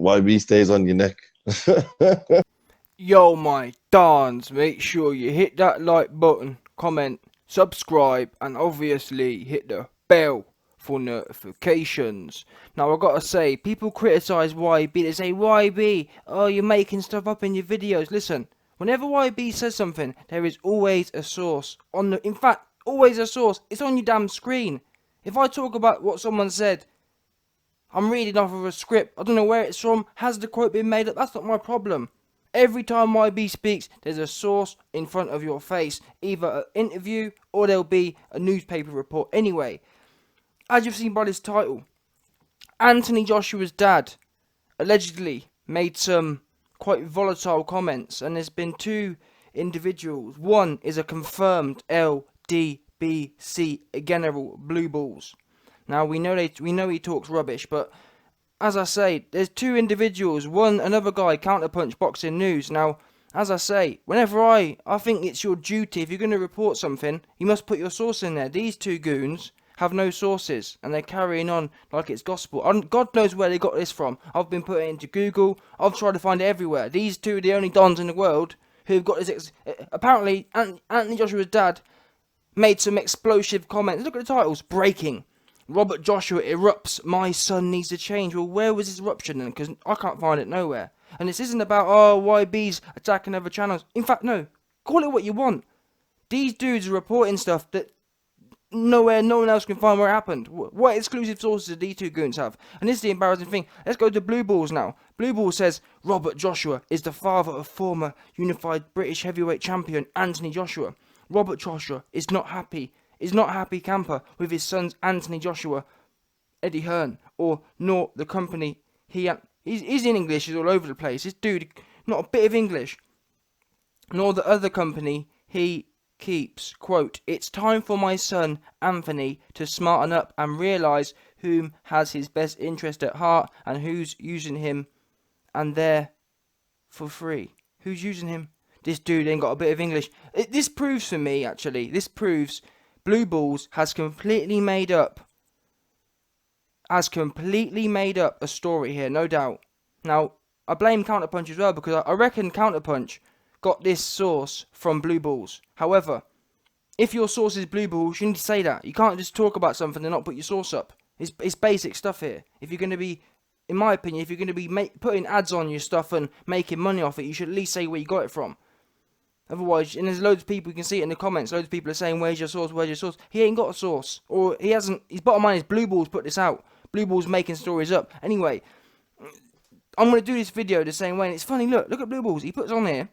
YB stays on your neck. Yo, my dons, make sure you hit that like button, comment, subscribe, and obviously hit the bell for notifications. Now, I gotta say, people criticize YB. They say, YB, oh, you're making stuff up in your videos. Listen, whenever YB says something, there is always a source. In fact, always a source. It's on your damn screen. If I talk about what someone said, I'm reading off of a script. I don't know where it's from. Has the quote been made up? That's not my problem. Every time YB speaks, there's a source in front of your face. Either an interview or there'll be a newspaper report. Anyway, as you've seen by this title, Anthony Joshua's dad allegedly made some quite volatile comments. And there's been two individuals. One is a confirmed LDBC General Blue Balls. Now, we know he talks rubbish, but as I say, there's two individuals, another guy, Counterpunch Boxing News. Now, as I say, whenever I think it's your duty, if you're going to report something, you must put your source in there. These two goons have no sources, and they're carrying on like it's gospel. God knows where they got this from. I've been putting it into Google. I've tried to find it everywhere. These two are the only dons in the world who've got this. Apparently, Anthony Joshua's dad made some explosive comments. Look at the titles. Breaking. Robert Joshua erupts. My son needs to change. Well, where was this eruption then? Because I can't find it nowhere. And this isn't about, YB's attacking other channels. In fact, no. Call it what you want. These dudes are reporting stuff that no one else can find where it happened. What exclusive sources do these two goons have? And this is the embarrassing thing. Let's go to Blue Balls now. Blue Balls says, Robert Joshua is the father of former unified British heavyweight champion Anthony Joshua. Robert Joshua is not happy camper with his sons Anthony Joshua, Eddie Hearn, nor the company he's in English, he's all over the place. This dude, not a bit of English. Nor the other company he keeps. Quote, it's time for my son Anthony to smarten up and realise whom has his best interest at heart and who's using him and there for free. Who's using him? This dude ain't got a bit of English. This proves for me, actually, Blue Balls has completely made up a story here, no doubt. Now, I blame Counterpunch as well, because I reckon Counterpunch got this source from Blue Balls. However, if your source is Blue Balls, you need to say that. You can't just talk about something and not put your source up. It's basic stuff here. If you're going to be, in my opinion, if you're going to be putting ads on your stuff and making money off it, you should at least say where you got it from. Otherwise, and there's loads of people, you can see it in the comments, loads of people are saying, where's your source? He ain't got a source. Or he hasn't, his bottom line is Blue Balls put this out. Blue Balls making stories up. Anyway, I'm going to do this video the same way, and it's funny, look at Blue Balls. He puts on here,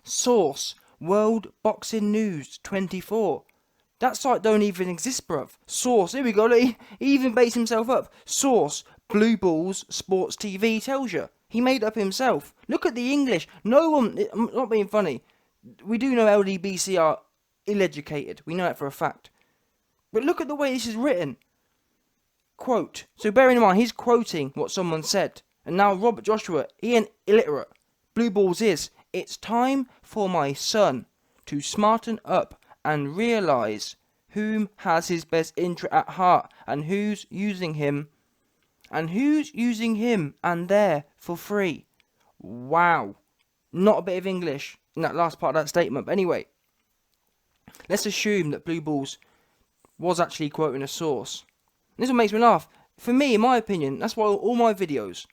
source, World Boxing News 24. That site don't even exist, bruv. Source, here we go, he even based himself up. Source, Blue Balls Sports TV tells you. He made it up himself. Look at the English. No one, I'm not being funny. We do know LDBC are ill-educated. We know that for a fact. But look at the way this is written. Quote. So bearing in mind, he's quoting what someone said. And now Robert Joshua, he ain't illiterate. Blue Balls is, it's time for my son to smarten up and realise whom has his best interest at heart and who's using him and there for free. Wow. Not a bit of English in that last part of that statement. But anyway, let's assume that Blue Balls was actually quoting a source. This one makes me laugh. For me, in my opinion, that's why all my videos,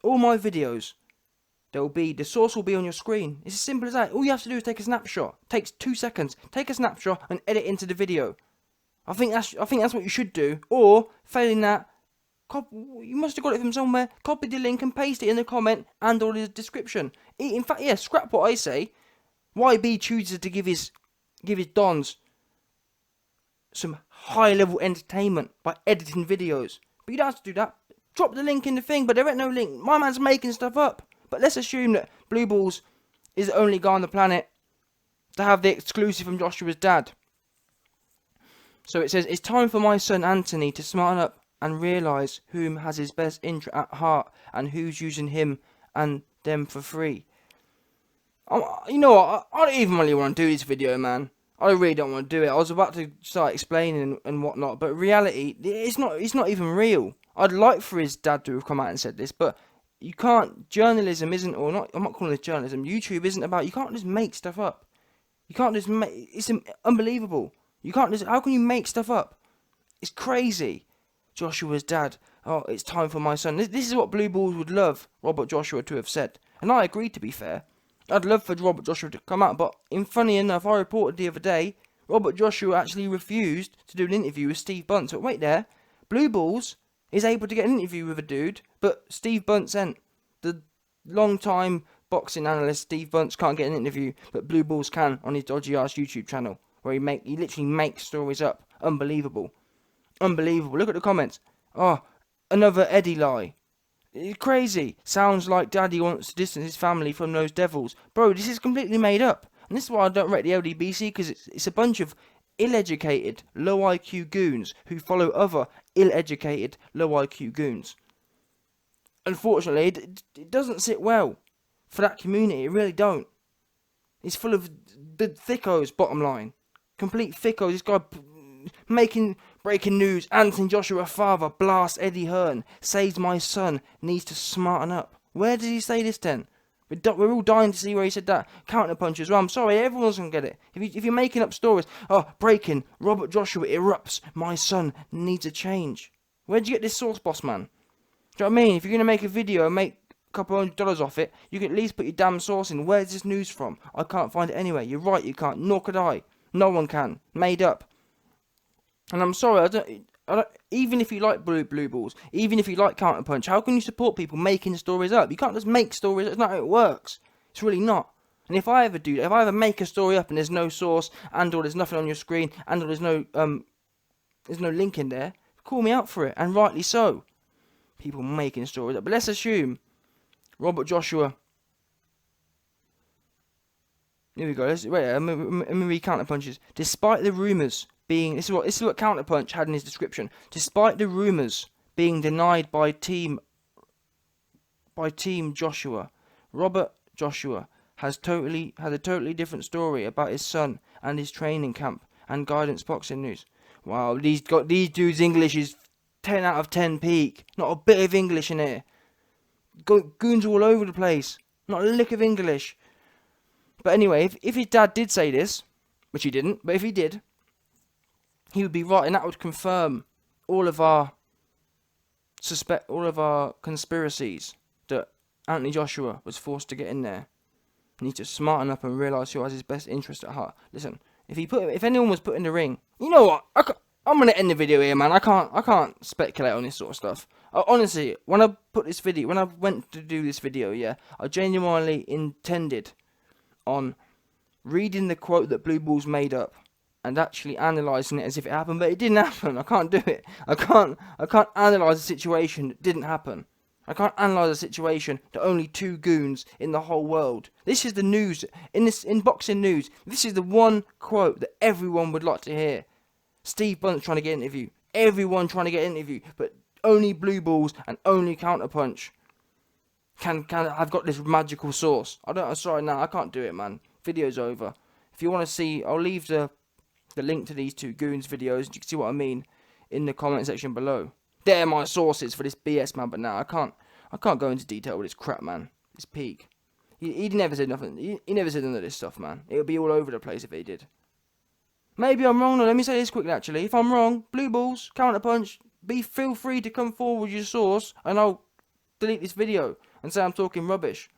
the source will be on your screen. It's as simple as that. All you have to do is take a snapshot. It takes 2 seconds. Take a snapshot and edit into the video. I think that's what you should do. Or, failing that, you must have got it from somewhere. Copy the link and paste it in the comment and or the description. In fact, yeah, scrap what I say. YB chooses to give his dons some high-level entertainment by editing videos. But you don't have to do that. Drop the link in the thing, but there ain't no link. My man's making stuff up. But let's assume that Blue Balls is the only guy on the planet to have the exclusive from Joshua's dad. So it says, it's time for my son Anthony to smarten up and realise whom has his best interest at heart and who's using him and them for free. You know what, I don't even really want to do this video, man. I really don't want to do it. I was about to start explaining and whatnot, but reality, it's not even real. I'd like for his dad to have come out and said this, but You can't. Journalism isn't, or not. I'm not calling it journalism. YouTube isn't about. You can't just make stuff up. You can't just make. It's unbelievable. You can't just. How can you make stuff up? It's crazy. Joshua's dad. Oh, it's time for my son. This is what Blue Balls would love Robert Joshua to have said, and I agree. To be fair, I'd love for Robert Joshua to come out, but funny enough, I reported the other day Robert Joshua actually refused to do an interview with Steve Bunce. But wait there, Blue Balls is able to get an interview with a dude, but Steve Bunce ain't. The long-time boxing analyst Steve Bunce can't get an interview, but Blue Balls can on his dodgy ass YouTube channel, where he literally makes stories up. Unbelievable. Unbelievable. Look at the comments. Oh, another Eddie lie. It's crazy. Sounds like Daddy wants to distance his family from those devils. Bro, this is completely made up. And this is why I don't rate the LDBC, because it's a bunch of ill-educated, low-IQ goons who follow other ill-educated, low-IQ goons. Unfortunately, it doesn't sit well for that community. It really don't. It's full of the thickos, bottom line. Complete thickos. This guy making breaking news. Anthony Joshua father blasts Eddie Hearn. Says my son needs to smarten up. Where did he say this then? We're all dying to see where he said that. Counterpunch as well. I'm sorry, everyone's going to get it. If you're making up stories, oh, breaking, Robert Joshua erupts, my son needs a change. Where'd you get this source, boss man? Do you know what I mean? If you're going to make a video and make a couple $100 off it, you can at least put your damn source in. Where's this news from? I can't find it anywhere. You're right, you can't. Nor could I. No one can. Made up. And I'm sorry, I don't, even if you like Blue Balls, even if you like Counterpunch, how can you support people making stories up? You can't just make stories. That's not how it works. It's really not. And if I ever make a story up and there's no source, and or there's nothing on your screen, and or there's no link in there, call me out for it, and rightly so. People making stories up. But let's assume Robert Joshua. Here we go. Let me read Counterpunches. Despite the rumours being, this is what Counterpunch had in his description. Despite the rumours being denied by Team Joshua, Robert Joshua has a totally different story about his son and his training camp and guidance boxing news. Wow, these dudes' English is 10 out of 10 peak. Not a bit of English in here. Goons all over the place. Not a lick of English. But anyway, if his dad did say this, which he didn't, but if he did, he would be right, and that would confirm all of our conspiracies that Anthony Joshua was forced to get in there. He needs to smarten up and realise who has his best interest at heart. Listen, if anyone was put in the ring, you know what? I'm gonna end the video here, man. I can't speculate on this sort of stuff. Honestly, when I went to do this video, yeah, I genuinely intended on reading the quote that Blue Balls made up and actually analysing it as if it happened, but it didn't happen. I can't do it. I can't analyse a situation that didn't happen. I can't analyse a situation that only two goons in the whole world. This is the news in boxing news. This is the one quote that everyone would like to hear. Steve Bunce trying to get an interview. Everyone trying to get an interview, but only Blue Balls and only Counterpunch can I've got this magical source. I'm sorry, no, I can't do it, man. Video's over. If you want to see, I'll leave the link to these two goons videos. You can see what I mean in the comment section below. They're my sources for this BS, man. But now I can't go into detail with this crap, man. It's peak. He never said nothing. He never said none of this stuff, man. It would be all over the place if he did. Maybe I'm wrong. No, let me say this quickly. Actually, if I'm wrong, Blue Balls, Counterpunch, feel free to come forward with your source, and I'll delete this video and say I'm talking rubbish.